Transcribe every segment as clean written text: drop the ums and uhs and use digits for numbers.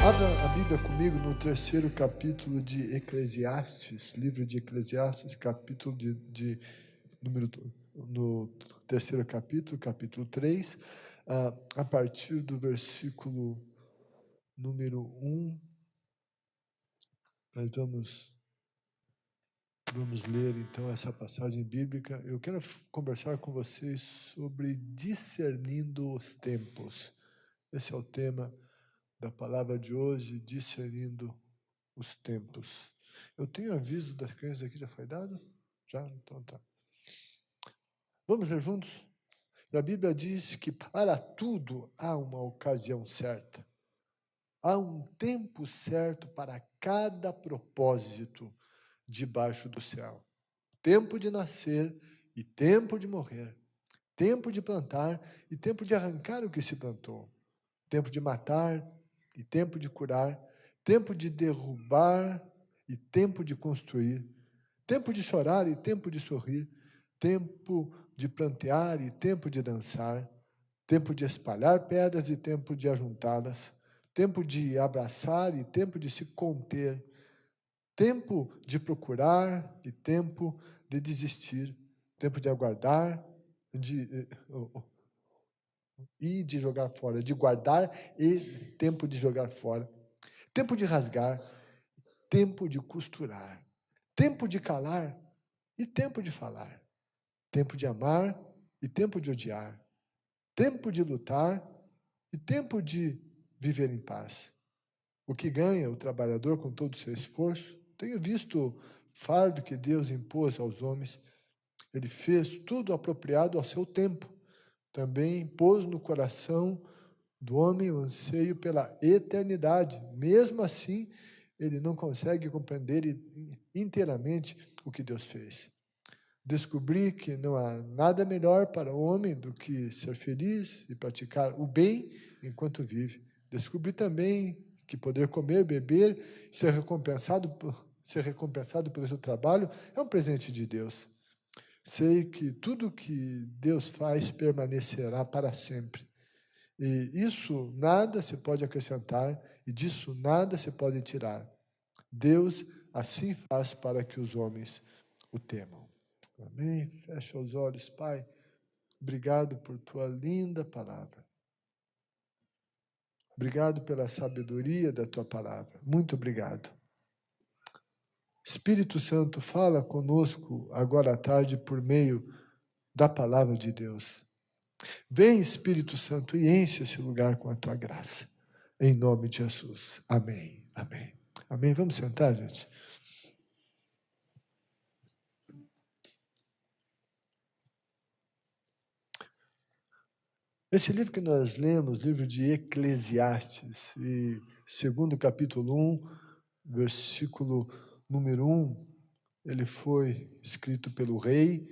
Abra a Bíblia comigo no terceiro capítulo de Eclesiastes, livro de Eclesiastes, capítulo no terceiro capítulo, capítulo 3, a partir do versículo número 1, nós vamos ler então essa passagem bíblica. Eu quero conversar com vocês sobre discernindo os tempos. Esse é o tema da palavra de hoje, discernindo os tempos. Eu tenho aviso das crianças aqui, já foi dado? Já? Então tá. Vamos ler juntos? E a Bíblia diz que para tudo há uma ocasião certa. Há um tempo certo para cada propósito debaixo do céu. Tempo de nascer e tempo de morrer. Tempo de plantar e tempo de arrancar o que se plantou. Tempo de matar e tempo de curar. Tempo de derrubar e tempo de construir. Tempo de chorar e tempo de sorrir. Tempo de plantear e tempo de dançar. Tempo de espalhar pedras e tempo de ajuntá-las. Tempo de abraçar e tempo de se conter. Tempo de procurar e tempo de desistir. Tempo de aguardar e de jogar fora. De guardar e tempo de jogar fora. Tempo de rasgar, tempo de costurar. Tempo de calar e tempo de falar. Tempo de amar e tempo de odiar. Tempo de lutar e tempo de viver em paz. O que ganha o trabalhador com todo o seu esforço? Tenho visto o fardo que Deus impôs aos homens. Ele fez tudo apropriado ao seu tempo. Também pôs no coração do homem o anseio pela eternidade. Mesmo assim, ele não consegue compreender inteiramente o que Deus fez. Descobri que não há nada melhor para o homem do que ser feliz e praticar o bem enquanto vive. Descobri também que poder comer, beber, ser recompensado pelo seu trabalho é um presente de Deus. Sei que tudo que Deus faz permanecerá para sempre. E isso nada se pode acrescentar e disso nada se pode tirar. Deus assim faz para que os homens o temam. Amém? Fecha os olhos, Pai. Obrigado por tua linda palavra. Obrigado pela sabedoria da tua palavra. Muito obrigado. Espírito Santo, fala conosco agora à tarde por meio da palavra de Deus. Vem, Espírito Santo, e enche esse lugar com a tua graça. Em nome de Jesus. Amém. Amém. Amém. Vamos sentar, gente? Esse livro que nós lemos, livro de Eclesiastes, e segundo capítulo 1, versículo número 1, ele foi escrito pelo rei,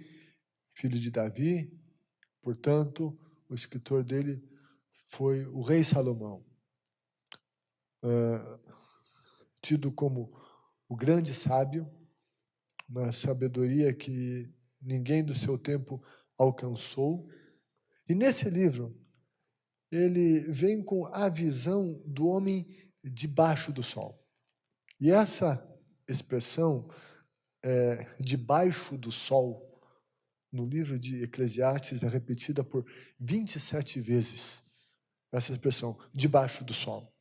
filho de Davi, portanto, o escritor dele foi o rei Salomão, tido como o grande sábio, uma sabedoria que ninguém do seu tempo alcançou. E nesse livro, ele vem com a visão do homem debaixo do sol. E essa expressão, debaixo do sol, no livro de Eclesiastes, é repetida por 27 vezes, essa expressão, debaixo do sol.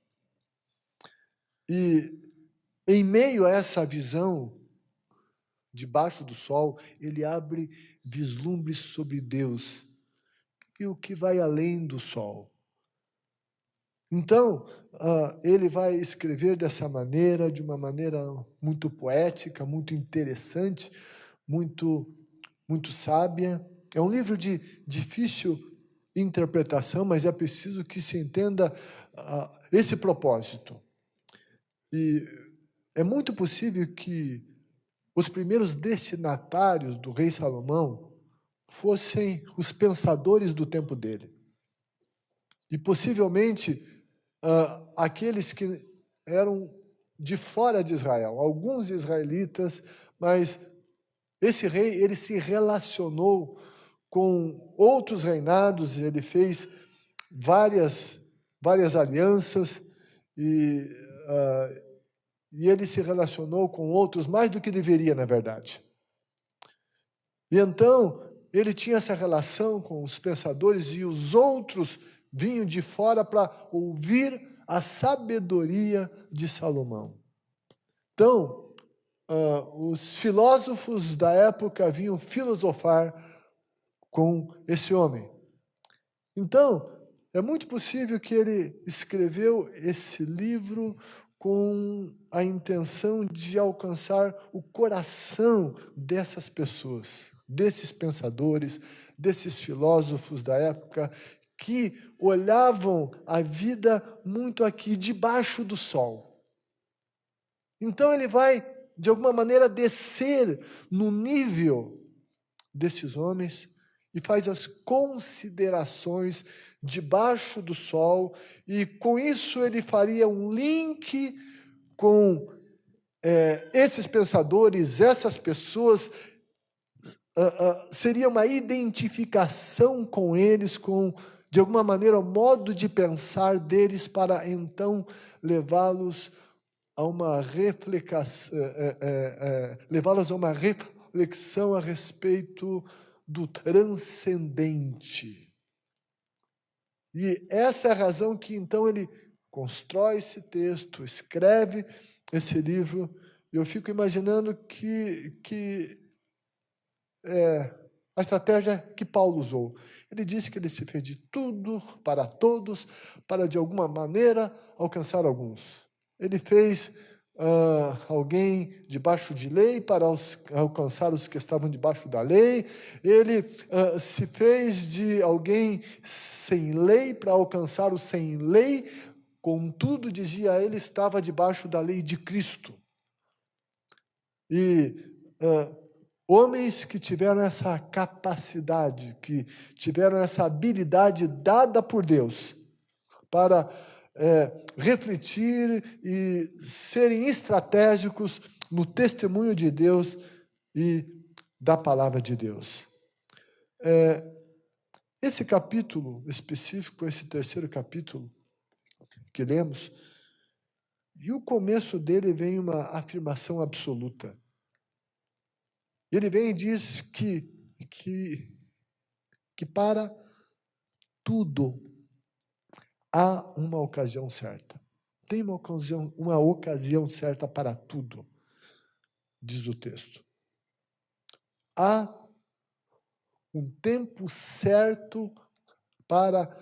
E em meio a essa visão, debaixo do sol, ele abre vislumbres sobre Deus e o que vai além do sol. Então, ele vai escrever dessa maneira, de uma maneira muito poética, muito interessante, muito sábia. É um livro de difícil interpretação, mas é preciso que se entenda esse propósito. E é muito possível que os primeiros destinatários do rei Salomão fossem os pensadores do tempo dele. E possivelmente aqueles que eram de fora de Israel, alguns israelitas, mas esse rei, ele se relacionou com outros reinados, ele fez várias alianças, e e ele se relacionou com outros mais do que deveria, na verdade. E então, ele tinha essa relação com os pensadores e os outros vinham de fora para ouvir a sabedoria de Salomão. Então, os filósofos da época vinham filosofar com esse homem. Então, é muito possível que ele escreveu esse livro com a intenção de alcançar o coração dessas pessoas, desses pensadores, desses filósofos da época, que olhavam a vida muito aqui, debaixo do sol. Então ele vai, de alguma maneira, descer no nível desses homens e faz as considerações debaixo do sol, e com isso ele faria um link com esses pensadores, essas pessoas, seria uma identificação com eles, com, de alguma maneira, o modo de pensar deles, para então levá-los a uma reflexão a respeito do transcendente. E essa é a razão que então ele constrói esse texto, escreve esse livro. Eu fico imaginando que a estratégia que Paulo usou. Ele disse que ele se fez de tudo para todos, para de alguma maneira alcançar alguns. Ele fez alguém debaixo de lei para alcançar os que estavam debaixo da lei. Ele se fez de alguém sem lei para alcançar os sem lei. Contudo, dizia ele, estava debaixo da lei de Cristo. E homens que tiveram essa capacidade, que tiveram essa habilidade dada por Deus para refletir e serem estratégicos no testemunho de Deus e da palavra de Deus. Esse capítulo específico, esse terceiro capítulo que lemos, e o começo dele vem uma afirmação absoluta. Ele vem e diz que para tudo há uma ocasião certa. Tem uma ocasião certa para tudo, diz o texto. Há um tempo certo para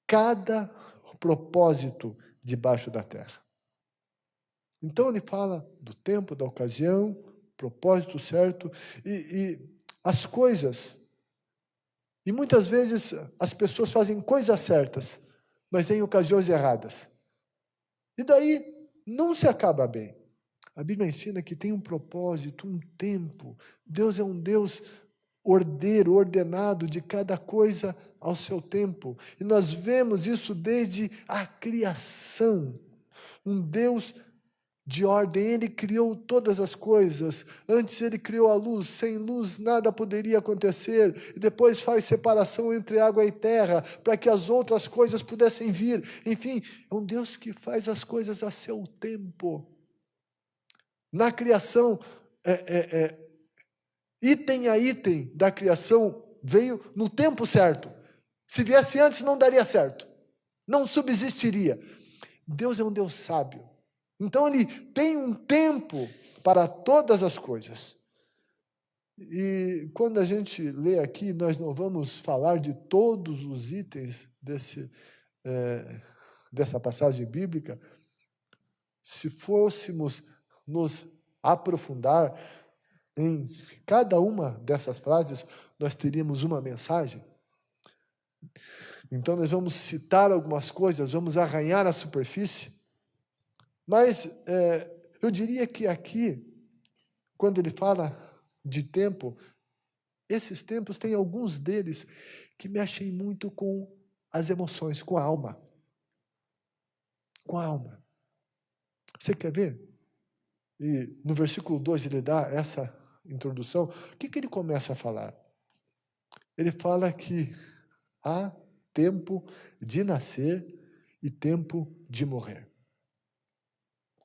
cada propósito debaixo da terra. Então ele fala do tempo, da ocasião, propósito certo, e as coisas. E muitas vezes as pessoas fazem coisas certas, mas em ocasiões erradas. E daí não se acaba bem. A Bíblia ensina que tem um propósito, um tempo. Deus é um Deus ordeiro, ordenado de cada coisa ao seu tempo. E nós vemos isso desde a criação. Um Deus de ordem, ele criou todas as coisas. Antes ele criou a luz, sem luz nada poderia acontecer. E depois faz separação entre água e terra, para que as outras coisas pudessem vir. Enfim, é um Deus que faz as coisas a seu tempo. Na criação, item a item da criação veio no tempo certo. Se viesse antes, não daria certo. Não subsistiria. Deus é um Deus sábio. Então, ele tem um tempo para todas as coisas. E quando a gente lê aqui, nós não vamos falar de todos os itens dessa passagem bíblica. Se fôssemos nos aprofundar em cada uma dessas frases, nós teríamos uma mensagem. Então, nós vamos citar algumas coisas, vamos arranhar a superfície. Mas eu diria que aqui, quando ele fala de tempo, esses tempos, tem alguns deles que mexem muito com as emoções, com a alma. Com a alma. Você quer ver? E no versículo 2 ele dá essa introdução. O que ele começa a falar? Ele fala que há tempo de nascer e tempo de morrer.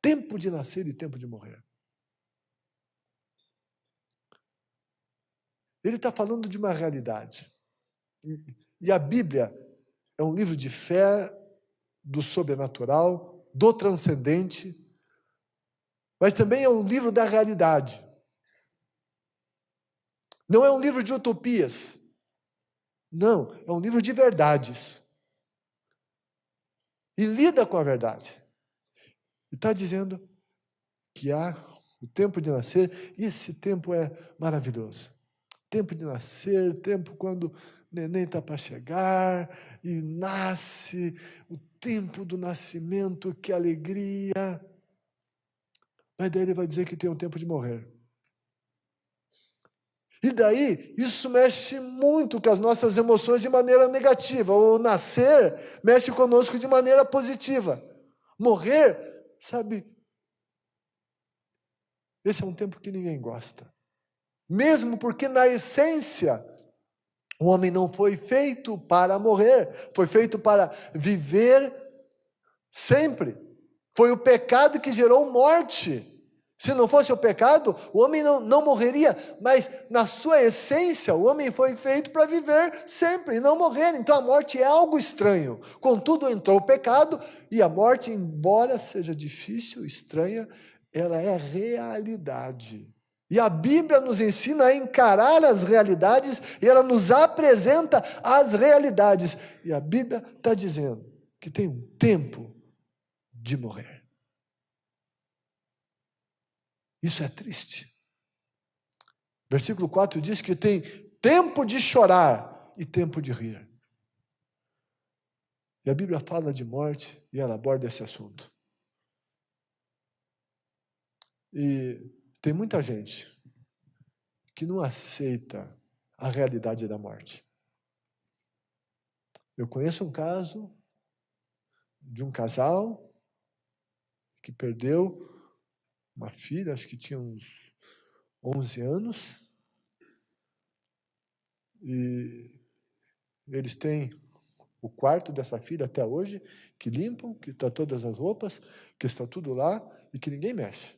Tempo de nascer e tempo de morrer. Ele está falando de uma realidade. E a Bíblia é um livro de fé, do sobrenatural, do transcendente, mas também é um livro da realidade. Não é um livro de utopias. Não, é um livro de verdades. E lida com a verdade. E está dizendo que há o tempo de nascer, e esse tempo é maravilhoso. Tempo de nascer, tempo quando o neném está para chegar, e nasce, o tempo do nascimento, que alegria. Mas daí ele vai dizer que tem um tempo de morrer. E daí, isso mexe muito com as nossas emoções de maneira negativa. O nascer mexe conosco de maneira positiva. Morrer, sabe, esse é um tempo que ninguém gosta. Mesmo porque, na essência, o homem não foi feito para morrer, foi feito para viver sempre. Foi o pecado que gerou morte. Se não fosse o pecado, o homem não morreria, mas na sua essência, o homem foi feito para viver sempre e não morrer. Então a morte é algo estranho. Contudo, entrou o pecado e a morte, embora seja difícil, estranha, ela é realidade. E a Bíblia nos ensina a encarar as realidades e ela nos apresenta as realidades. E a Bíblia está dizendo que tem um tempo de morrer. Isso é triste. Versículo 4 diz que tem tempo de chorar e tempo de rir. E a Bíblia fala de morte e ela aborda esse assunto. E tem muita gente que não aceita a realidade da morte. Eu conheço um caso de um casal que perdeu uma filha, acho que tinha uns 11 anos, e eles têm o quarto dessa filha até hoje, que limpam, que está todas as roupas, que está tudo lá e que ninguém mexe.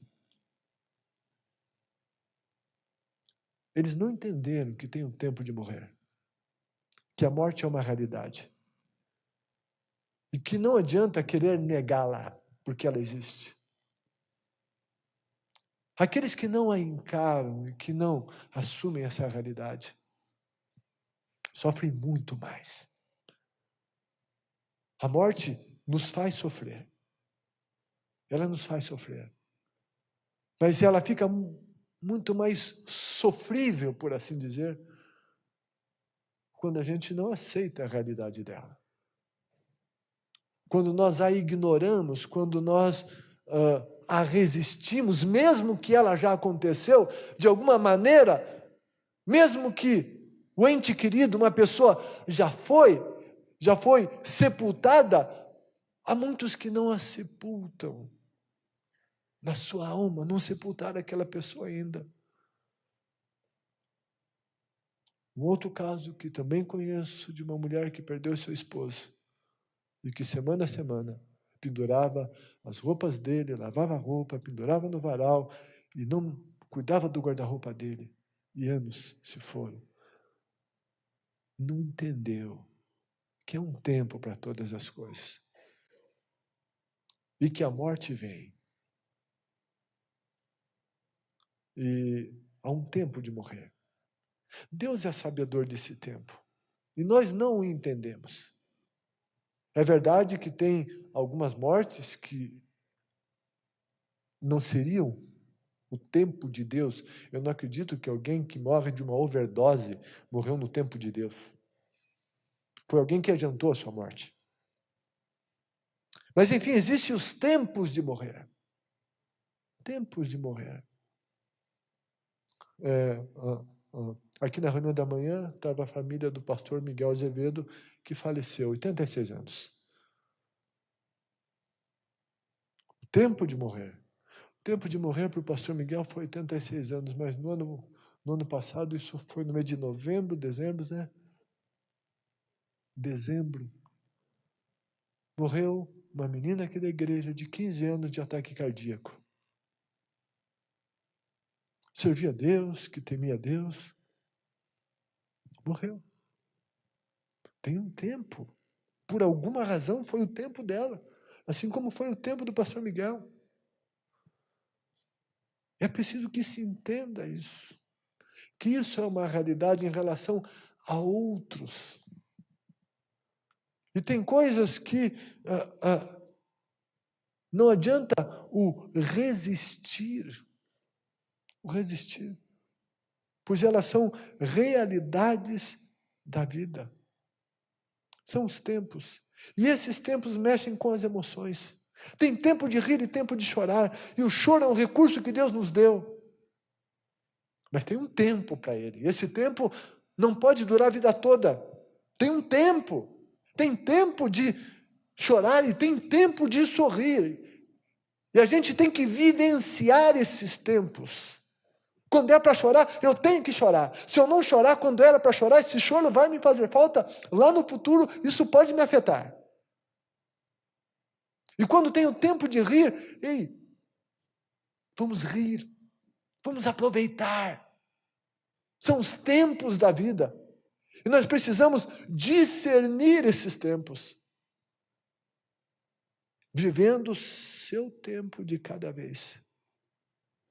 Eles não entenderam que tem um tempo de morrer, que a morte é uma realidade e que não adianta querer negá-la, porque ela existe. Aqueles que não a encaram e que não assumem essa realidade sofrem muito mais. A morte nos faz sofrer. Ela nos faz sofrer. Mas ela fica muito mais sofrível, por assim dizer, quando a gente não aceita a realidade dela. Quando nós a ignoramos, quando nós a resistimos, mesmo que ela já aconteceu, de alguma maneira, mesmo que o ente querido, uma pessoa já foi sepultada, há muitos que não a sepultam na sua alma, não sepultaram aquela pessoa ainda. Um outro caso que também conheço de uma mulher que perdeu seu esposo e que semana a semana pendurava as roupas dele, lavava a roupa, pendurava no varal e não cuidava do guarda-roupa dele. E anos se foram. Não entendeu que é um tempo para todas as coisas. E que a morte vem. E há um tempo de morrer. Deus é sabedor desse tempo. E nós não o entendemos. É verdade que tem algumas mortes que não seriam o tempo de Deus. Eu não acredito que alguém que morre de uma overdose morreu no tempo de Deus. Foi alguém que adiantou a sua morte. Mas, enfim, existem os tempos de morrer. Tempos de morrer. Aqui na reunião da manhã estava a família do pastor Miguel Azevedo, que faleceu, 86 anos. O tempo de morrer. O tempo de morrer para o pastor Miguel foi 86 anos, mas no ano passado, isso foi no mês de novembro, dezembro, né? Dezembro. Morreu uma menina aqui da igreja de 15 anos de ataque cardíaco. Servia a Deus, que temia a Deus. Morreu. Tem um tempo. Por alguma razão foi o tempo dela. Assim como foi o tempo do pastor Miguel. É preciso que se entenda isso. Que isso é uma realidade em relação a outros. E tem coisas que não adianta o resistir. O resistir. Pois elas são realidades da vida. São os tempos. E esses tempos mexem com as emoções. Tem tempo de rir e tempo de chorar. E o choro é um recurso que Deus nos deu. Mas tem um tempo para ele. Esse tempo não pode durar a vida toda. Tem um tempo. Tem tempo de chorar e tem tempo de sorrir. E a gente tem que vivenciar esses tempos. Quando é para chorar, eu tenho que chorar. Se eu não chorar quando era para chorar, esse choro vai me fazer falta lá no futuro, isso pode me afetar. E quando tenho tempo de rir, ei, vamos rir, vamos aproveitar. São os tempos da vida. E nós precisamos discernir esses tempos. Vivendo o seu tempo de cada vez.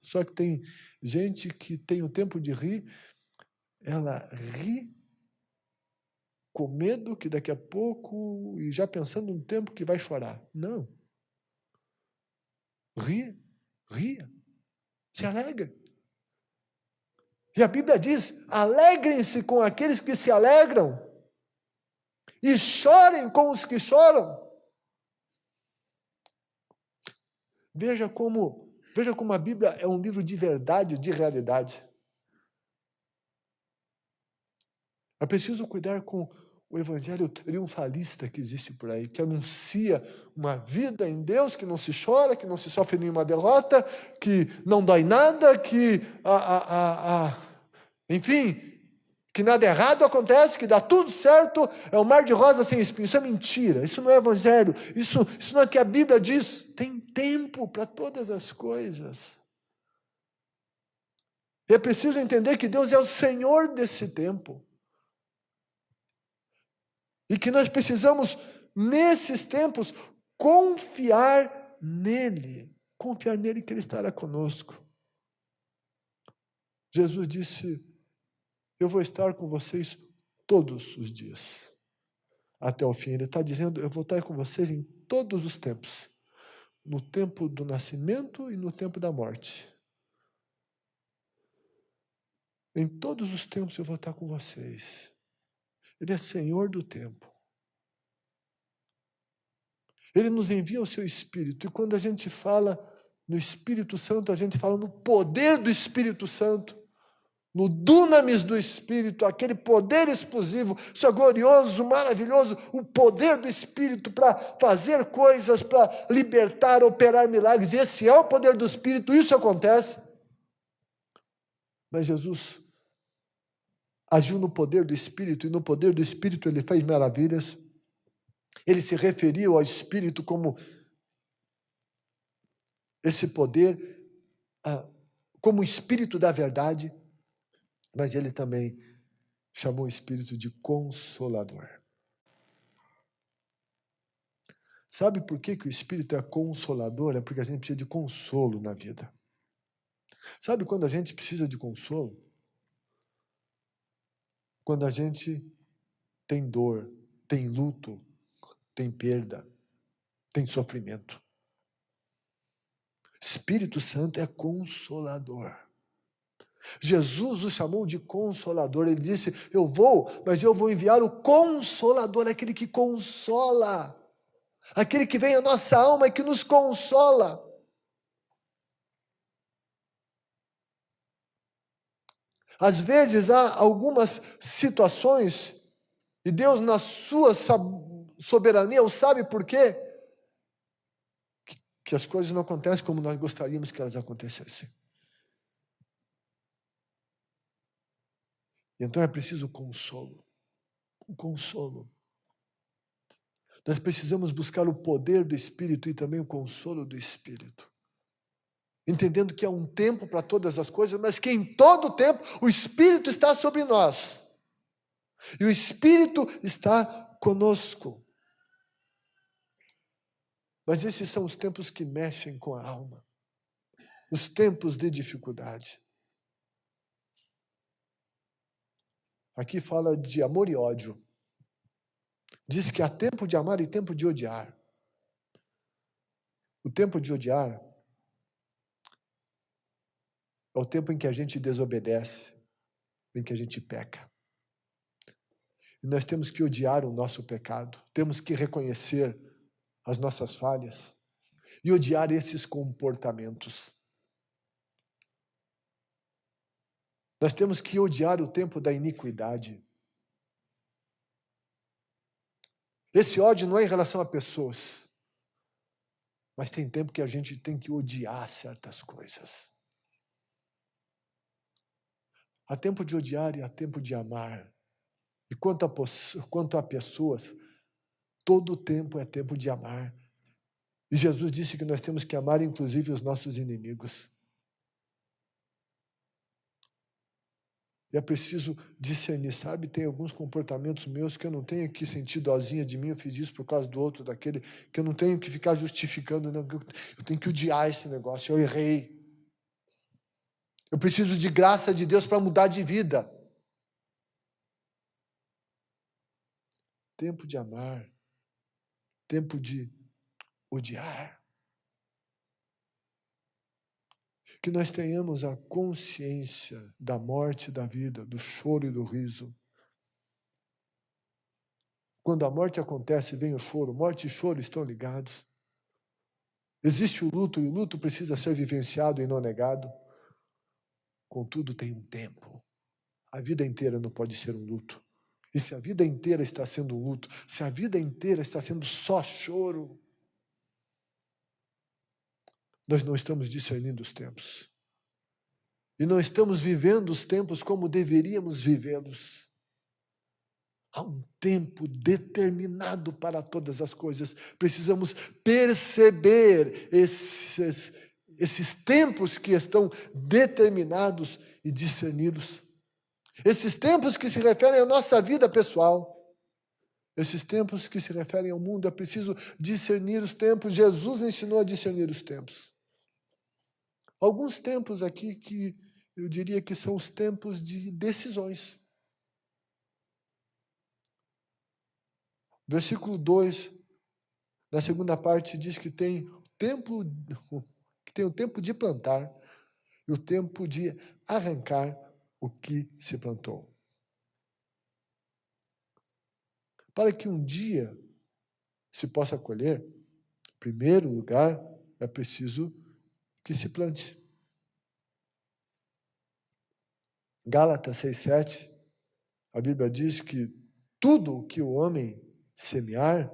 Só que tem gente que tem o tempo de rir, ela ri com medo que daqui a pouco, e já pensando no tempo que vai chorar. Não. Ria, ria, se alegra. E a Bíblia diz, alegrem-se com aqueles que se alegram, e chorem com os que choram. Veja como a Bíblia é um livro de verdade, de realidade. É preciso cuidar com o evangelho triunfalista que existe por aí, que anuncia uma vida em Deus, que não se chora, que não se sofre nenhuma derrota, que não dói nada, que, enfim, que nada errado acontece, que dá tudo certo, é um mar de rosas sem espinho. Isso é mentira, isso não é evangelho, isso não é o que a Bíblia diz. Tem tempo para todas as coisas. E é preciso entender que Deus é o Senhor desse tempo. E que nós precisamos, nesses tempos, confiar nele. Confiar nele que ele estará conosco. Jesus disse, eu vou estar com vocês todos os dias, até o fim. Ele está dizendo, eu vou estar com vocês em todos os tempos. No tempo do nascimento e no tempo da morte. Em todos os tempos eu vou estar com vocês. Ele é Senhor do tempo. Ele nos envia o seu Espírito. E quando a gente fala no Espírito Santo, a gente fala no poder do Espírito Santo. No dunamis do Espírito, aquele poder explosivo. Isso é glorioso, maravilhoso. O poder do Espírito para fazer coisas, para libertar, operar milagres. E esse é o poder do Espírito, isso acontece. Mas Jesus agiu no poder do Espírito, e no poder do Espírito ele fez maravilhas. Ele se referiu ao Espírito como esse poder, como o Espírito da verdade, mas ele também chamou o Espírito de Consolador. Sabe por que o Espírito é consolador? É porque a gente precisa de consolo na vida. Sabe quando a gente precisa de consolo? Quando a gente tem dor, tem luto, tem perda, tem sofrimento. Espírito Santo é consolador. Jesus o chamou de consolador. Ele disse, eu vou, mas eu vou enviar o consolador, aquele que consola. Aquele que vem à nossa alma e que nos consola. Às vezes há algumas situações, e Deus na sua soberania, sabe por quê? Que as coisas não acontecem como nós gostaríamos que elas acontecessem. Então é preciso consolo. Um consolo. Nós precisamos buscar o poder do Espírito e também o consolo do Espírito. Entendendo que há um tempo para todas as coisas, mas que em todo tempo o Espírito está sobre nós. E o Espírito está conosco. Mas esses são os tempos que mexem com a alma. Os tempos de dificuldade. Aqui fala de amor e ódio. Diz que há tempo de amar e tempo de odiar. O tempo de odiar é o tempo em que a gente desobedece, em que a gente peca. E nós temos que odiar o nosso pecado, temos que reconhecer as nossas falhas e odiar esses comportamentos. Nós temos que odiar o tempo da iniquidade. Esse ódio não é em relação a pessoas, mas tem tempo que a gente tem que odiar certas coisas. Há tempo de odiar e há tempo de amar. E quanto a pessoas, todo tempo é tempo de amar. E Jesus disse que nós temos que amar inclusive os nossos inimigos. E é preciso discernir, sabe? Tem alguns comportamentos meus que eu não tenho que sentir dozinha de mim, eu fiz isso por causa do outro, daquele, que eu não tenho que ficar justificando, não, eu tenho que odiar esse negócio, eu errei. Eu preciso de graça de Deus para mudar de vida. Tempo de amar, tempo de odiar. Que nós tenhamos a consciência da morte e da vida, do choro e do riso. Quando a morte acontece, vem o choro. Morte e choro estão ligados. Existe o luto, e o luto precisa ser vivenciado e não negado. Contudo, tem um tempo. A vida inteira não pode ser um luto. E se a vida inteira está sendo um luto, se a vida inteira está sendo só choro, nós não estamos discernindo os tempos. E não estamos vivendo os tempos como deveríamos vivê-los. Há um tempo determinado para todas as coisas. Precisamos perceber esses tempos que estão determinados e discernidos. Esses tempos que se referem à nossa vida pessoal. Esses tempos que se referem ao mundo. É preciso discernir os tempos. Jesus ensinou a discernir os tempos. Alguns tempos aqui que eu diria que são os tempos de decisões. Versículo 2, na segunda parte, diz que tem o tempo de plantar e o tempo de arrancar o que se plantou. Para que um dia se possa colher, em primeiro lugar, é preciso que se plante. Gálatas 6,7, a Bíblia diz que tudo o que o homem semear,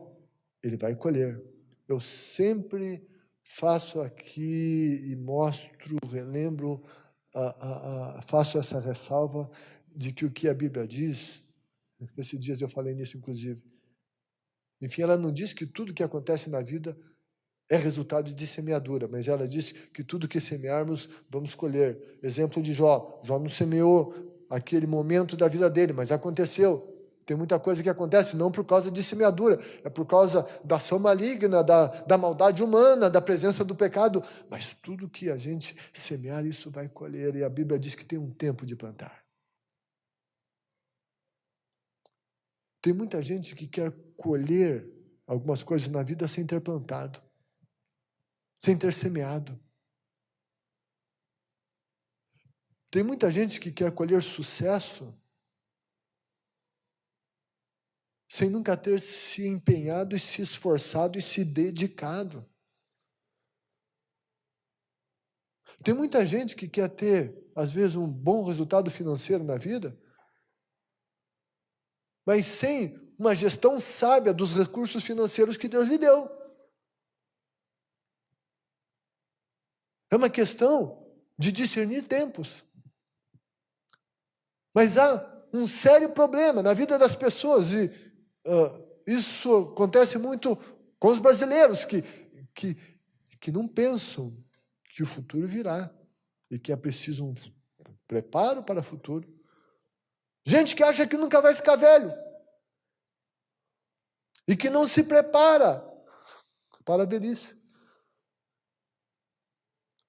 ele vai colher. Eu sempre faço aqui e mostro, relembro, faço essa ressalva de que o que a Bíblia diz, esses dias eu falei nisso inclusive, enfim, ela não diz que tudo que acontece na vida é resultado de semeadura, mas ela diz que tudo que semearmos, vamos colher. Exemplo de Jó. Jó não semeou aquele momento da vida dele, mas aconteceu. Tem muita coisa que acontece não por causa de semeadura, é por causa da ação maligna, da maldade humana, da presença do pecado. Mas tudo que a gente semear, isso vai colher. E a Bíblia diz que tem um tempo de plantar. Tem muita gente que quer colher algumas coisas na vida sem ter plantado, sem ter semeado. Tem muita gente que quer colher sucesso sem nunca ter se empenhado e se esforçado e se dedicado. Tem muita gente que quer ter, às vezes, um bom resultado financeiro na vida, mas sem uma gestão sábia dos recursos financeiros que Deus lhe deu. É uma questão de discernir tempos. Mas há um sério problema na vida das pessoas, e isso acontece muito com os brasileiros que não pensam que o futuro virá e que é preciso um preparo para o futuro. Gente que acha que nunca vai ficar velho e que não se prepara para a velhice.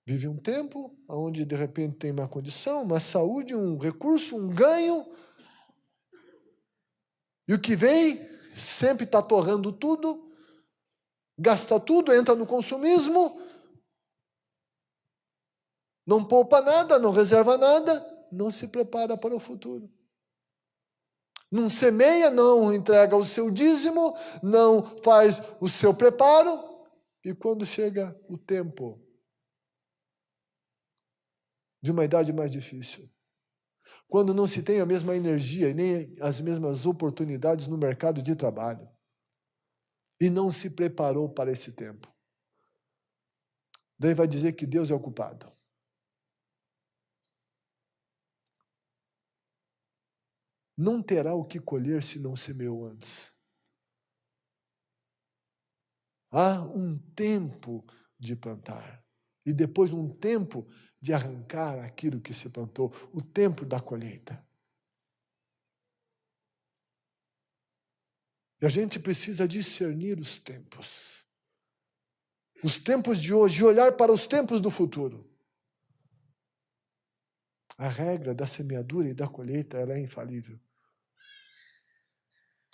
Vive um tempo onde de repente tem uma condição, uma saúde, um recurso, um ganho, e o que vem sempre está torrando tudo, gasta tudo, entra no consumismo, não poupa nada, não reserva nada, não se prepara para o futuro. Não semeia, não entrega o seu dízimo, não faz o seu preparo, e quando chega o tempo de uma idade mais difícil, quando não se tem a mesma energia e nem as mesmas oportunidades no mercado de trabalho, e não se preparou para esse tempo, daí vai dizer que Deus é o culpado. Não terá o que colher se não semeou antes. Há um tempo de plantar e depois um tempo de arrancar aquilo que se plantou, o tempo da colheita. E a gente precisa discernir os tempos. Os tempos de hoje, e olhar para os tempos do futuro. A regra da semeadura e da colheita, ela é infalível.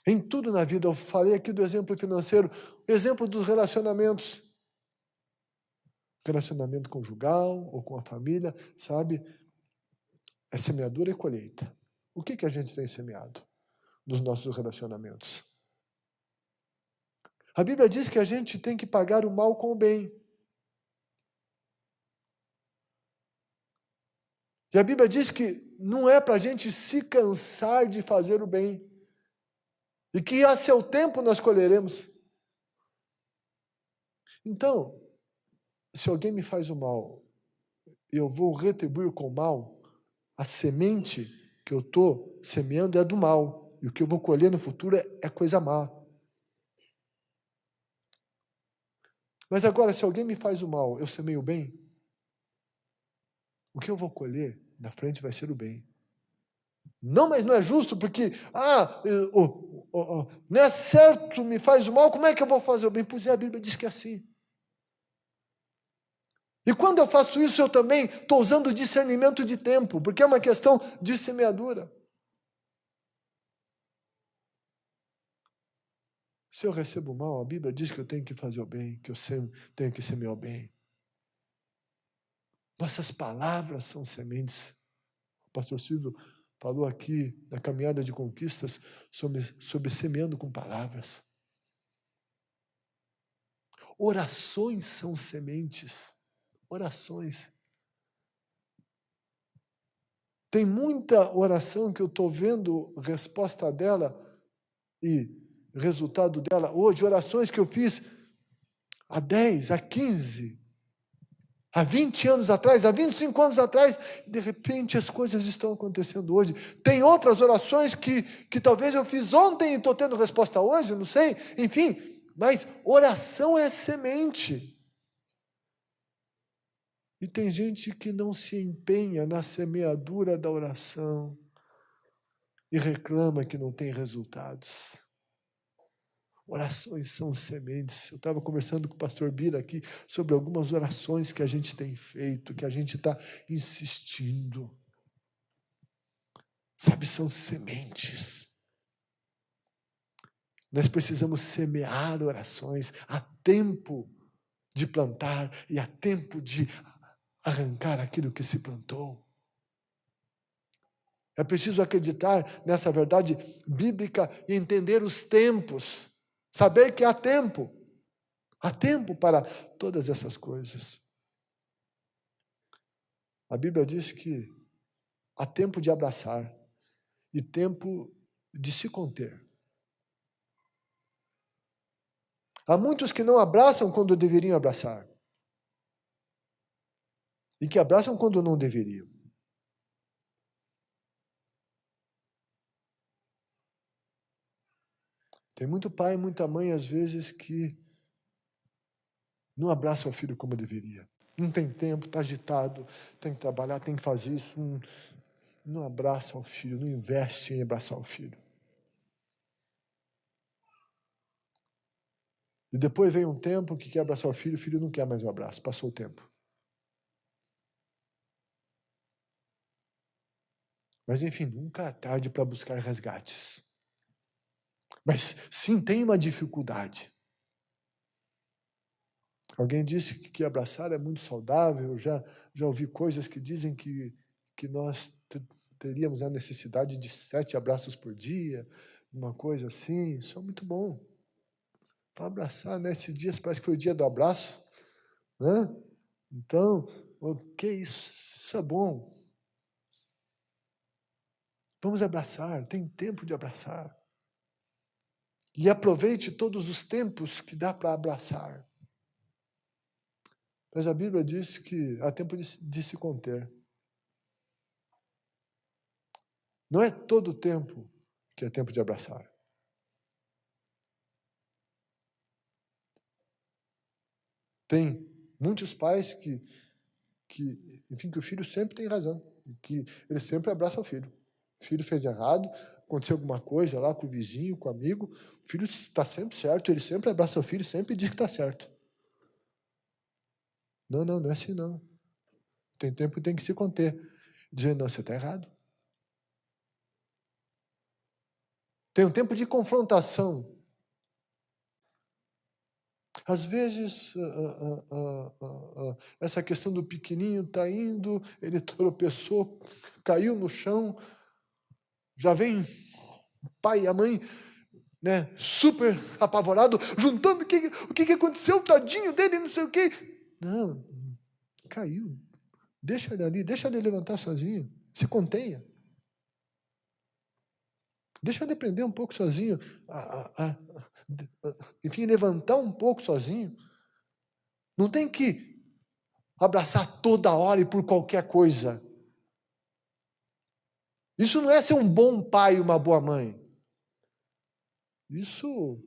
Em tudo na vida, eu falei aqui do exemplo financeiro, exemplo dos relacionamentos. Relacionamento conjugal ou com a família, sabe? É semeadura e colheita. O que a gente tem semeado nos nossos relacionamentos? A Bíblia diz que a gente tem que pagar o mal com o bem. E a Bíblia diz que não é para a gente se cansar de fazer o bem. E que a seu tempo nós colheremos. Então, se alguém me faz o mal, eu vou retribuir com o mal, a semente que eu estou semeando é do mal. E o que eu vou colher no futuro é coisa má. Mas agora, se alguém me faz o mal, eu semeio o bem, o que eu vou colher na frente vai ser o bem. Não, mas não é justo, porque, não é certo, me faz o mal, como é que eu vou fazer o bem? Pois é, a Bíblia diz que é assim. E quando eu faço isso, eu também estou usando discernimento de tempo, porque é uma questão de semeadura. Se eu recebo o mal, a Bíblia diz que eu tenho que fazer o bem, que eu tenho que semear o bem. Nossas palavras são sementes. O pastor Silvio falou aqui na caminhada de conquistas sobre semeando com palavras. Orações são sementes. Orações. Tem muita oração que eu estou vendo resposta dela e resultado dela hoje. Orações que eu fiz há 10, há 15, há 20 anos atrás, há 25 anos atrás. De repente as coisas estão acontecendo hoje. Tem outras orações que talvez eu fiz ontem e estou tendo resposta hoje, não sei. Enfim, mas oração é semente. E tem gente que não se empenha na semeadura da oração e reclama que não tem resultados. Orações são sementes. Eu estava conversando com o pastor Bira aqui sobre algumas orações que a gente tem feito, que a gente está insistindo. Sabe, são sementes. Nós precisamos semear orações. Há tempo de plantar e há tempo de arrancar aquilo que se plantou. É preciso acreditar nessa verdade bíblica e entender os tempos. Saber que há tempo. Há tempo para todas essas coisas. A Bíblia diz que há tempo de abraçar e tempo de se conter. Há muitos que não abraçam quando deveriam abraçar. E que abraçam quando não deveriam. Tem muito pai e muita mãe, às vezes, que não abraça o filho como deveria. Não tem tempo, está agitado, tem que trabalhar, tem que fazer isso. Não abraça o filho, não investe em abraçar o filho. E depois vem um tempo que quer abraçar o filho não quer mais o abraço, passou o tempo. Mas, enfim, nunca é tarde para buscar resgates. Mas, sim, tem uma dificuldade. Alguém disse que abraçar é muito saudável. Já ouvi coisas que dizem que nós teríamos a necessidade de 7 abraços por dia, uma coisa assim. Isso é muito bom. Para abraçar, né? Esses dias parece que foi o dia do abraço, né? Então, ok, isso é bom. Vamos abraçar, tem tempo de abraçar. E aproveite todos os tempos que dá para abraçar. Mas a Bíblia diz que há tempo de se conter. Não é todo o tempo que é tempo de abraçar. Tem muitos pais enfim, que o filho sempre tem razão, que ele sempre abraça o filho. O filho fez errado, aconteceu alguma coisa lá com o vizinho, com o amigo, o filho está sempre certo, ele sempre abraça o filho, sempre diz que está certo. Não é assim não. Tem tempo que tem que se conter. Dizer, não, você está errado. Tem um tempo de confrontação. Às vezes, essa questão do pequenininho está indo, ele tropeçou, caiu no chão, já vem o pai e a mãe, né, super apavorado, juntando o que aconteceu, tadinho dele, não sei o quê. Não, caiu. Deixa ele ali, deixa ele levantar sozinho, se contenha. Deixa ele aprender um pouco sozinho, enfim, levantar um pouco sozinho. Não tem que abraçar toda hora e por qualquer coisa. Isso não é ser um bom pai e uma boa mãe. Isso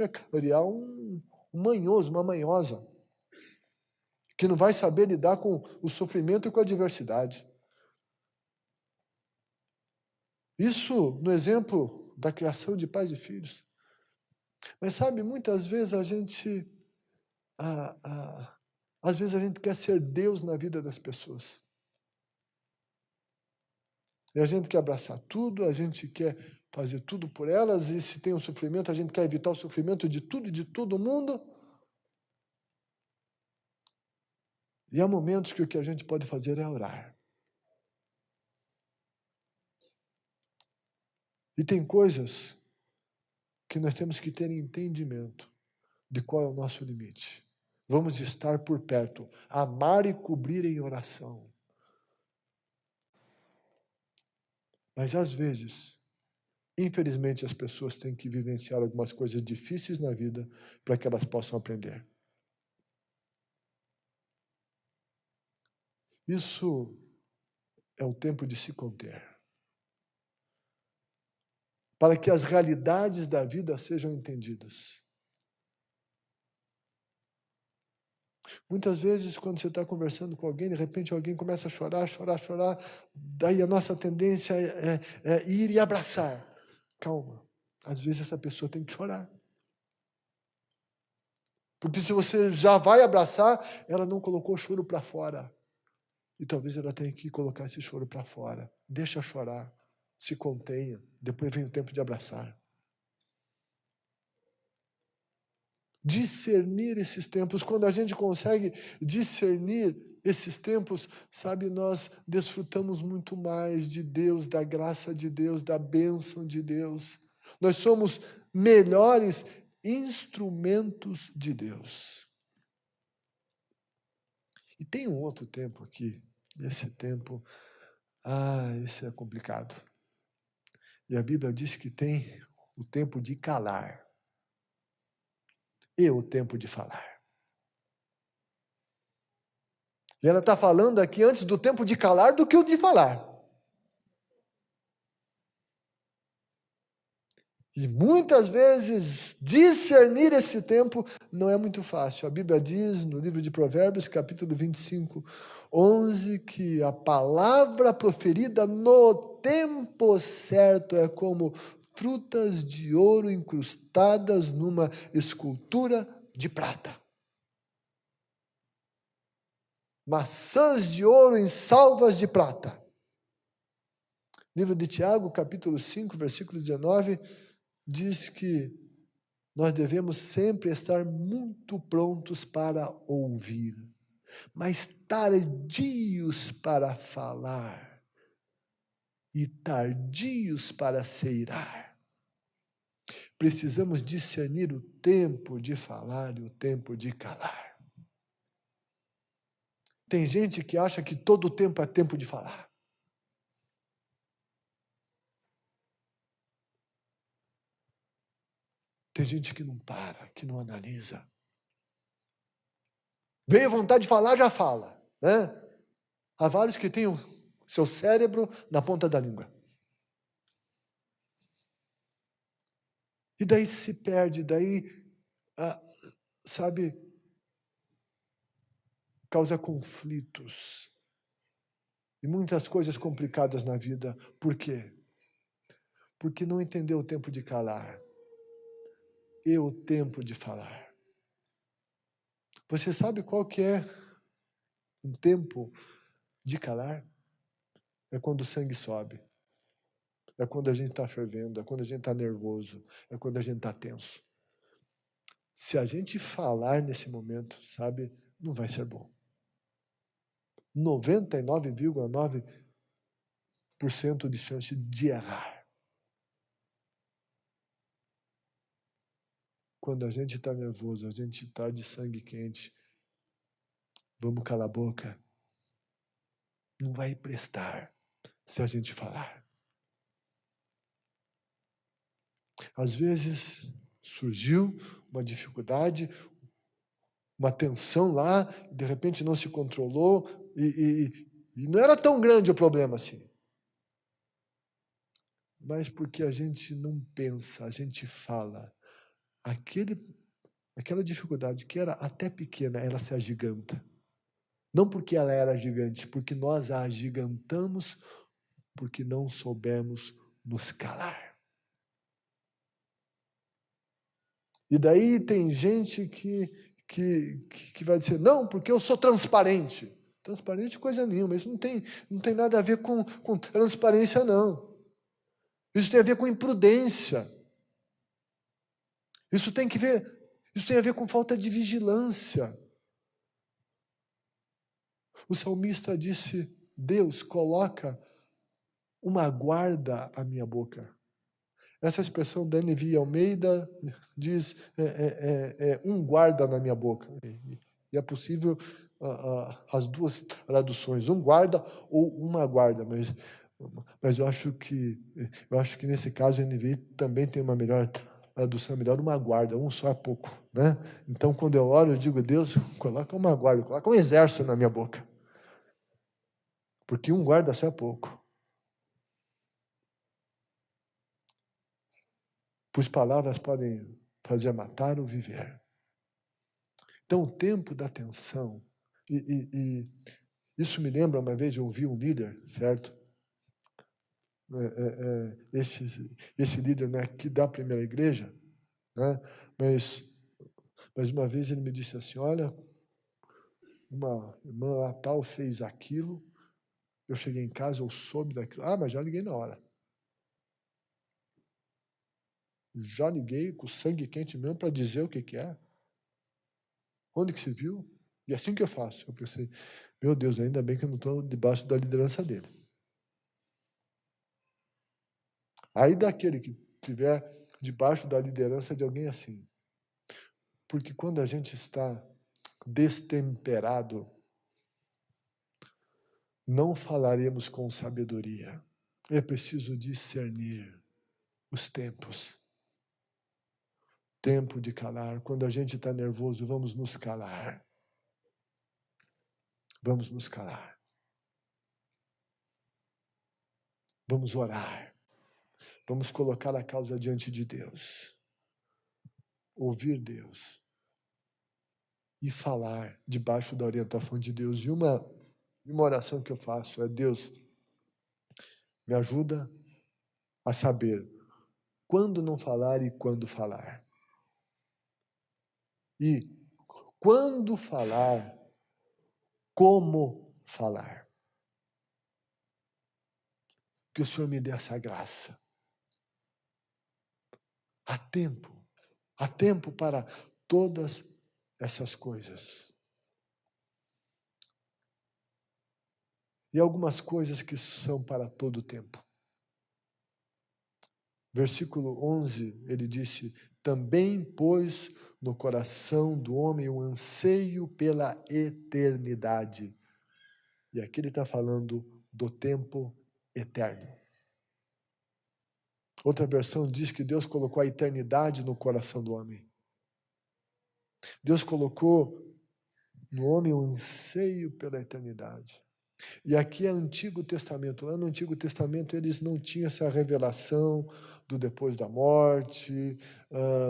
é criar um manhoso, uma manhosa, que não vai saber lidar com o sofrimento e com a adversidade. Isso no exemplo da criação de pais e filhos. Mas sabe, muitas vezes às vezes a gente quer ser Deus na vida das pessoas. E a gente quer abraçar tudo, a gente quer fazer tudo por elas, e se tem um sofrimento, a gente quer evitar o sofrimento de tudo e de todo mundo. E há momentos que o que a gente pode fazer é orar. E tem coisas que nós temos que ter entendimento de qual é o nosso limite. Vamos estar por perto, amar e cobrir em oração. Mas às vezes, infelizmente, as pessoas têm que vivenciar algumas coisas difíceis na vida para que elas possam aprender. Isso é o tempo de se conter. Para que as realidades da vida sejam entendidas. Muitas vezes, quando você está conversando com alguém, de repente alguém começa a chorar, daí a nossa tendência é ir e abraçar. Calma, às vezes essa pessoa tem que chorar. Porque se você já vai abraçar, ela não colocou choro para fora. E talvez ela tenha que colocar esse choro para fora. Deixa chorar, se contenha, depois vem o tempo de abraçar. Discernir esses tempos, quando a gente consegue discernir esses tempos, sabe, nós desfrutamos muito mais de Deus, da graça de Deus, da bênção de Deus. Nós somos melhores instrumentos de Deus. E tem um outro tempo aqui, esse tempo, esse é complicado. E a Bíblia diz que tem o tempo de calar e o tempo de falar. E ela está falando aqui antes do tempo de calar do que o de falar. E muitas vezes discernir esse tempo não é muito fácil. A Bíblia diz no livro de Provérbios, capítulo 25, 11, que a palavra proferida no tempo certo é como frutas de ouro incrustadas numa escultura de prata. Maçãs de ouro em salvas de prata. Livro de Tiago, capítulo 5, versículo 19, diz que nós devemos sempre estar muito prontos para ouvir, mas tardios para falar e tardios para se irar. Precisamos discernir o tempo de falar e o tempo de calar. Tem gente que acha que todo o tempo é tempo de falar. Tem gente que não para, que não analisa. Veio a vontade de falar, já fala, né? Há vários que têm o seu cérebro na ponta da língua. E daí se perde, sabe, causa conflitos e muitas coisas complicadas na vida. Por quê? Porque não entendeu o tempo de calar e o tempo de falar. Você sabe qual que é um tempo de calar? É quando o sangue sobe. É quando a gente está fervendo, é quando a gente está nervoso, é quando a gente está tenso. Se a gente falar nesse momento, sabe, não vai ser bom. 99,9% de chance de errar. Quando a gente está nervoso, a gente está de sangue quente, vamos calar a boca. Não vai prestar se a gente falar. Às vezes surgiu uma dificuldade, uma tensão lá, de repente não se controlou e não era tão grande o problema assim. Mas porque a gente não pensa, a gente fala. Aquela dificuldade que era até pequena, ela se agiganta. Não porque ela era gigante, porque nós a agigantamos porque não soubemos nos calar. E daí tem gente que vai dizer, não, porque eu sou transparente. Transparente coisa nenhuma, isso não tem nada a ver com transparência, não. Isso tem a ver com imprudência. Isso tem a ver com falta de vigilância. O salmista disse, Deus coloca uma guarda à minha boca. Essa expressão da NVI Almeida diz um guarda na minha boca. E é possível as duas traduções, um guarda ou uma guarda, mas eu acho que nesse caso a NVI também tem uma melhor tradução, melhor uma guarda, um só é pouco, né? Então quando eu oro, eu digo, Deus, coloca uma guarda, coloca um exército na minha boca. Porque um guarda só é pouco. Pois palavras podem fazer matar ou viver. Então, o tempo da atenção, e isso me lembra, uma vez eu ouvi um líder, certo? Esse líder, né, aqui da primeira igreja, né? Mas uma vez ele me disse assim, olha, uma irmã lá tal fez aquilo, eu cheguei em casa, eu soube daquilo, mas já liguei na hora. Já liguei com sangue quente mesmo para dizer o que é. Onde que se viu? E assim que eu faço. Eu pensei, meu Deus, ainda bem que eu não estou debaixo da liderança dele. Aí daquele que estiver debaixo da liderança de alguém assim. Porque quando a gente está destemperado, não falaremos com sabedoria. É preciso discernir os tempos. Tempo de calar. Quando a gente está nervoso, vamos nos calar. Vamos nos calar. Vamos orar. Vamos colocar a causa diante de Deus. Ouvir Deus. E falar debaixo da orientação de Deus. E uma oração que eu faço é: Deus, me ajuda a saber quando não falar e quando falar. E quando falar, como falar. Que o Senhor me dê essa graça. Há tempo para todas essas coisas. E algumas coisas que são para todo o tempo. Versículo 11, ele disse: também pôs no coração do homem o anseio pela eternidade. E aqui ele está falando do tempo eterno. Outra versão diz que Deus colocou a eternidade no coração do homem. Deus colocou no homem o anseio pela eternidade. E aqui é Antigo Testamento. Lá no Antigo Testamento eles não tinham essa revelação do depois da morte,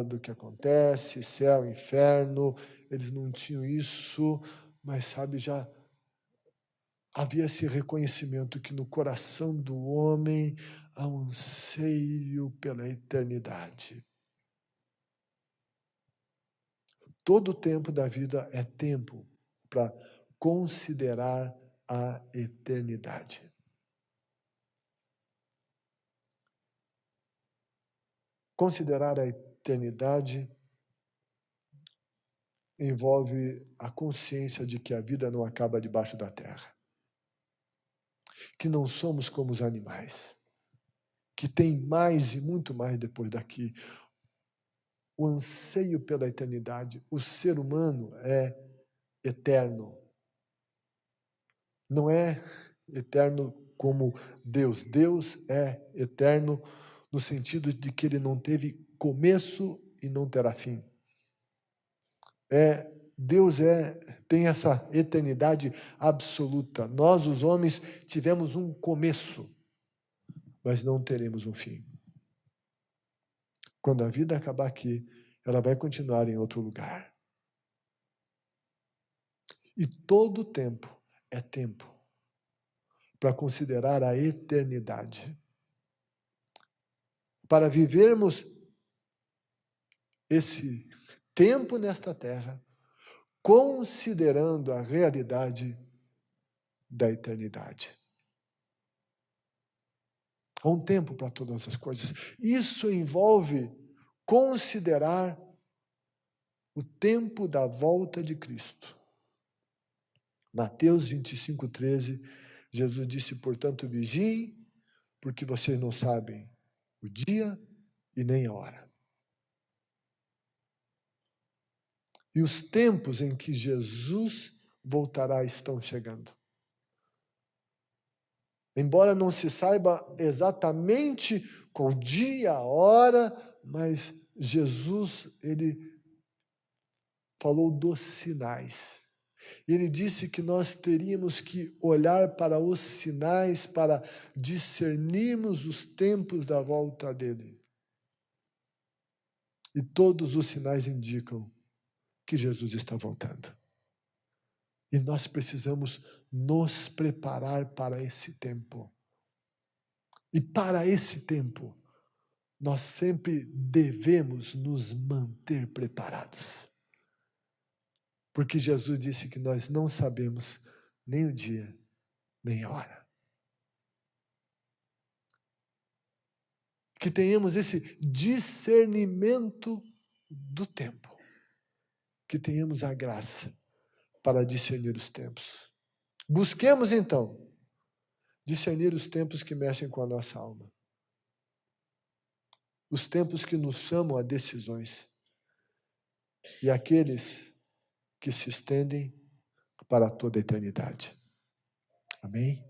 do que acontece, céu, inferno. Eles não tinham isso, mas sabe, já havia esse reconhecimento que no coração do homem há um anseio pela eternidade. Todo o tempo da vida é tempo para considerar a eternidade. Considerar a eternidade envolve a consciência de que a vida não acaba debaixo da terra. Que não somos como os animais. Que tem mais e muito mais depois daqui. O anseio pela eternidade. O ser humano é eterno. Não é eterno como Deus. Deus é eterno no sentido de que ele não teve começo e não terá fim. Deus tem essa eternidade absoluta. Nós, os homens, tivemos um começo, mas não teremos um fim. Quando a vida acabar aqui, ela vai continuar em outro lugar. E todo tempo é tempo para considerar a eternidade. Para vivermos esse tempo nesta terra, considerando a realidade da eternidade. Há um tempo para todas essas coisas. Isso envolve considerar o tempo da volta de Cristo. Mateus 25:13, Jesus disse: portanto, vigiem, porque vocês não sabem o dia e nem a hora. E os tempos em que Jesus voltará estão chegando. Embora não se saiba exatamente qual dia, a hora, mas Jesus, ele falou dos sinais. Ele disse que nós teríamos que olhar para os sinais para discernirmos os tempos da volta dele. E todos os sinais indicam que Jesus está voltando. E nós precisamos nos preparar para esse tempo. E para esse tempo, nós sempre devemos nos manter preparados. Porque Jesus disse que nós não sabemos nem o dia, nem a hora. Que tenhamos esse discernimento do tempo. Que tenhamos a graça para discernir os tempos. Busquemos, então, discernir os tempos que mexem com a nossa alma. Os tempos que nos chamam a decisões. E aqueles que se estendem para toda a eternidade. Amém?